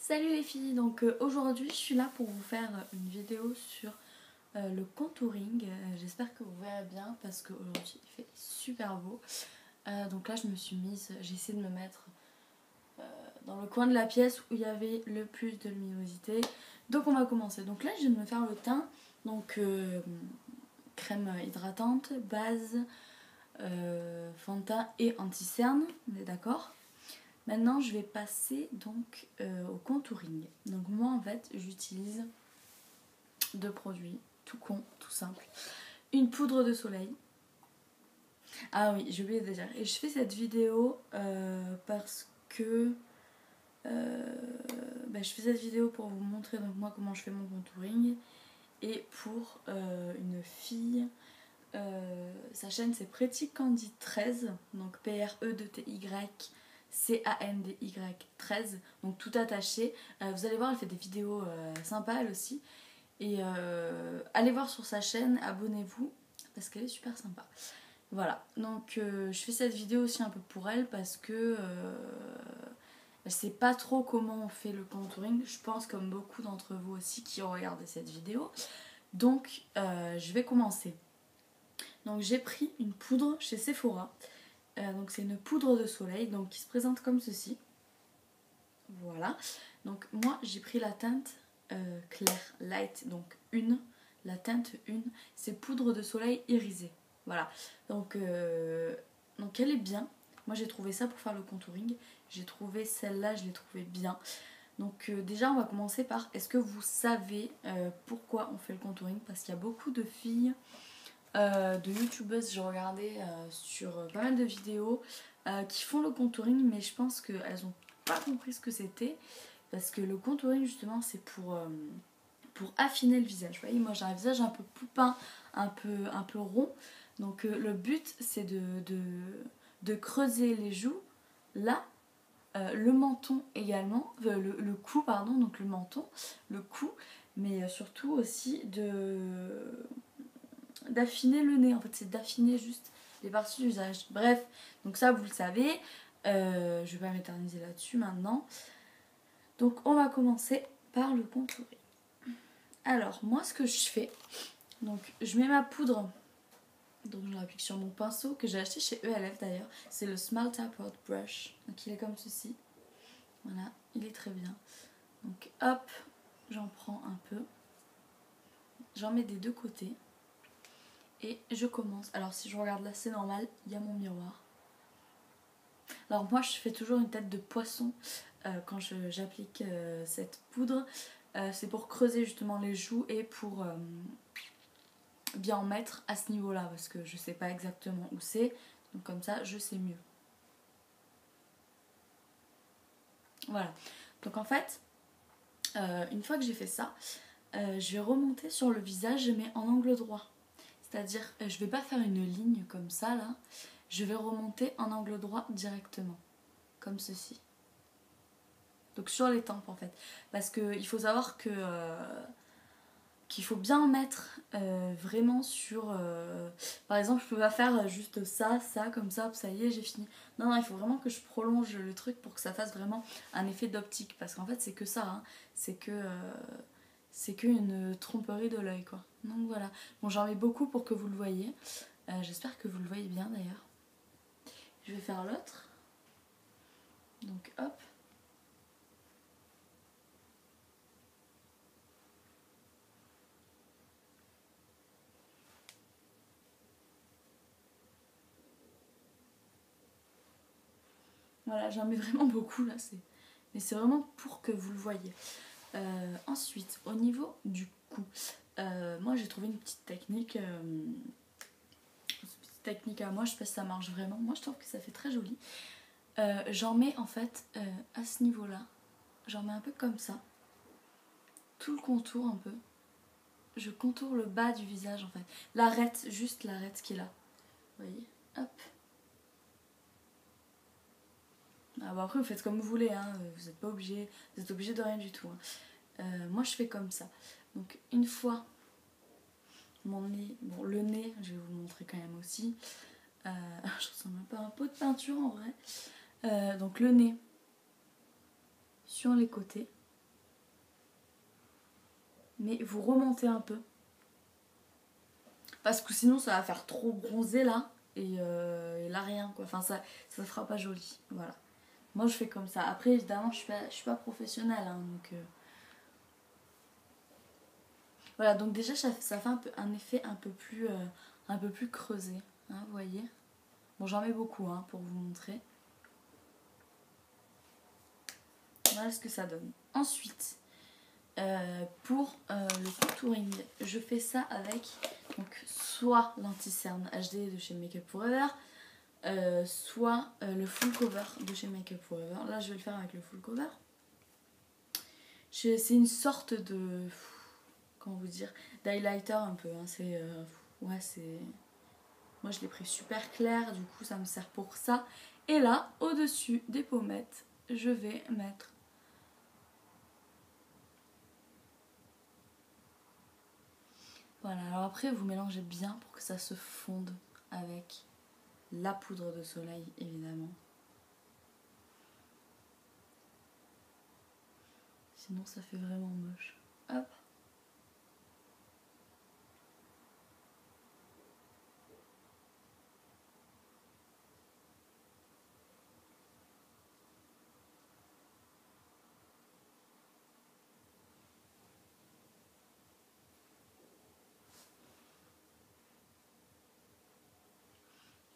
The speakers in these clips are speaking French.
Salut les filles, donc aujourd'hui je suis là pour vous faire une vidéo sur le contouring. J'espère que vous verrez bien parce qu'aujourd'hui il fait super beau. Donc là je me suis mise, j'ai essayé de me mettre dans le coin de la pièce où il y avait le plus de luminosité. Donc on va commencer. Donc là je viens de me faire le teint, donc crème hydratante, base, fond de teint et anti-cerne, on est d'accord. Maintenant je vais passer donc au contouring. Donc moi en fait j'utilise deux produits, tout con, tout simple. Une poudre de soleil. Ah oui, j'ai oublié de dire. Et je fais cette vidéo parce que je fais cette vidéo pour vous montrer donc moi comment je fais mon contouring. Et pour une fille, sa chaîne c'est Pretty Candy 13, donc PRE2TY CANDY 13, donc tout attaché. Vous allez voir, elle fait des vidéos sympas elle aussi. Et allez voir sur sa chaîne, abonnez-vous parce qu'elle est super sympa. Voilà, donc je fais cette vidéo aussi un peu pour elle parce que elle sait pas trop comment on fait le contouring. Je pense comme beaucoup d'entre vous aussi qui ont regardé cette vidéo. Donc je vais commencer. Donc j'ai pris une poudre chez Sephora. Donc c'est une poudre de soleil donc qui se présente comme ceci. Voilà. Donc moi j'ai pris la teinte claire light, donc la teinte 1, c'est poudre de soleil irisée. Voilà. Donc elle est bien. Moi j'ai trouvé ça pour faire le contouring. J'ai trouvé celle-là, je l'ai trouvée bien. Donc déjà on va commencer par, est-ce que vous savez pourquoi on fait le contouring? Parce qu'il y a beaucoup de filles, de youtubeuses, j'ai regardé sur pas mal de vidéos qui font le contouring, mais je pense qu'elles n'ont pas compris ce que c'était. Parce que le contouring justement c'est pour affiner le visage. Vous voyez, moi j'ai un visage un peu poupin, un peu rond. Donc le but c'est de creuser les joues, là, le menton également, le cou pardon, donc le menton, le cou, mais surtout aussi d'affiner le nez. En fait c'est d'affiner juste les parties du visage. Bref, donc ça vous le savez, je vais pas m'éterniser là-dessus maintenant. Donc on va commencer par le contouring. Alors moi ce que je fais, donc je mets ma poudre, donc je l'applique sur mon pinceau que j'ai acheté chez ELF d'ailleurs, c'est le Small Tapered Brush, donc il est comme ceci, voilà, il est très bien. Donc hop, j'en prends un peu, j'en mets des deux côtés et je commence. Alors si je regarde là c'est normal, il y a mon miroir. Alors moi je fais toujours une tête de poisson quand j'applique cette poudre. C'est pour creuser justement les joues et pour bien en mettre à ce niveau là parce que je sais pas exactement où c'est, donc comme ça je sais mieux. Voilà, donc en fait une fois que j'ai fait ça, je vais remonter sur le visage mais en angle droit, c'est à dire je vais pas faire une ligne comme ça là, je vais remonter en angle droit directement comme ceci, donc sur les tempes en fait, parce qu'il faut savoir que qu'il faut bien mettre vraiment sur... par exemple, je peux pas faire juste ça, comme ça, ça y est, j'ai fini. Non, il faut vraiment que je prolonge le truc pour que ça fasse vraiment un effet d'optique. Parce qu'en fait, c'est que ça, hein. C'est qu'une tromperie de l'œil, quoi. Donc voilà. Bon, j'en mets beaucoup pour que vous le voyez. J'espère que vous le voyez bien, d'ailleurs. Je vais faire l'autre. Donc, hop. Voilà, j'en mets vraiment beaucoup là, mais c'est vraiment pour que vous le voyez. Ensuite, au niveau du cou, moi j'ai trouvé une petite technique à moi, je sais pas si ça marche vraiment, moi je trouve que ça fait très joli. J'en mets en fait à ce niveau là, j'en mets un peu comme ça, tout le contour un peu, je contourne le bas du visage en fait, l'arête, juste l'arête qui est là, vous voyez, hop. Ah bah après vous faites comme vous voulez, hein. Vous n'êtes pas obligé, vous êtes obligé de rien du tout, hein. Moi je fais comme ça, donc une fois mon nez, bon le nez je vais vous montrer quand même aussi, je ressemble un peu à un pot de peinture en vrai, donc le nez sur les côtés, mais vous remontez un peu. Parce que sinon ça va faire trop bronzé là, et là rien quoi. Enfin ça fera pas joli, voilà. Moi je fais comme ça. Après évidemment je suis pas professionnelle, hein, donc... Voilà, donc déjà ça fait un effet un peu plus creusé, hein, vous voyez. Bon, j'en mets beaucoup, hein, pour vous montrer. Voilà ce que ça donne. Ensuite, pour le contouring, je fais ça avec donc, soit l'anti-cerne HD de chez Makeup Forever, soit le full cover de chez Makeup Forever. Là, je vais le faire avec le full cover. C'est une sorte de... comment vous dire, d'highlighter un peu, hein. Ouais, c'est... Moi je l'ai pris super clair, du coup ça me sert pour ça. Et là, au-dessus des pommettes, je vais mettre... Voilà, alors après vous mélangez bien pour que ça se fonde avec la poudre de soleil évidemment. Sinon ça fait vraiment moche. Hop.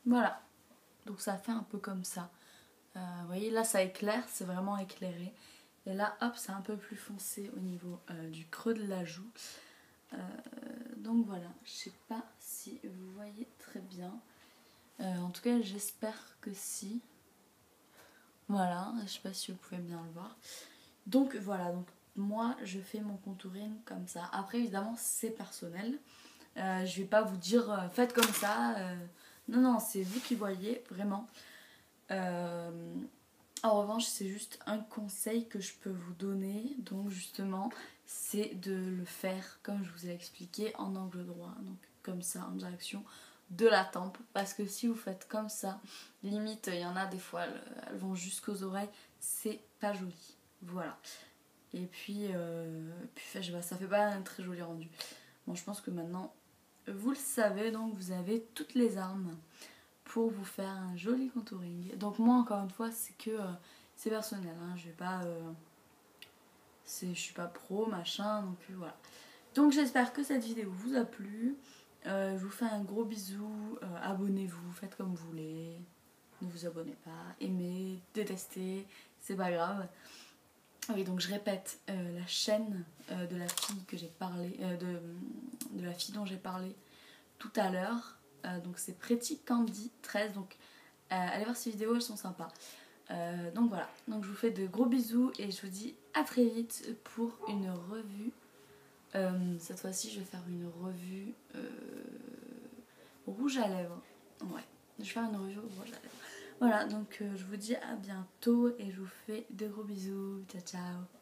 Voilà, donc ça fait un peu comme ça. Vous voyez là ça éclaire, c'est vraiment éclairé. Et là hop c'est un peu plus foncé au niveau du creux de la joue. Donc voilà, je sais pas si vous voyez très bien. En tout cas j'espère que si. Voilà, je sais pas si vous pouvez bien le voir. Donc voilà, donc moi je fais mon contouring comme ça. Après évidemment c'est personnel. Je vais pas vous dire faites comme ça. Non, non, c'est vous qui voyez, vraiment. En revanche, c'est juste un conseil que je peux vous donner. Donc justement, c'est de le faire, comme je vous ai expliqué, en angle droit. Donc comme ça, en direction de la tempe. Parce que si vous faites comme ça, limite, il y en a des fois, elles vont jusqu'aux oreilles. C'est pas joli. Voilà. Et puis ça fait pas un très joli rendu. Bon, je pense que maintenant... vous le savez, donc vous avez toutes les armes pour vous faire un joli contouring. Donc moi encore une fois c'est que c'est personnel, hein. Je vais pas je suis pas pro machin, donc voilà. Donc j'espère que cette vidéo vous a plu. Je vous fais un gros bisou, abonnez-vous, faites comme vous voulez, ne vous abonnez pas, aimez, détestez, c'est pas grave. Oui, donc je répète, la chaîne de la fille que j'ai parlé, de la fille dont j'ai parlé tout à l'heure, donc c'est Pretty Candy 13, donc allez voir ces vidéos, elles sont sympas. Donc voilà, donc je vous fais de gros bisous et je vous dis à très vite pour une revue. Cette fois-ci je vais faire une revue rouge à lèvres. Ouais, je vais faire une revue rouge à lèvres. Voilà, donc je vous dis à bientôt et je vous fais de gros bisous. Ciao ciao.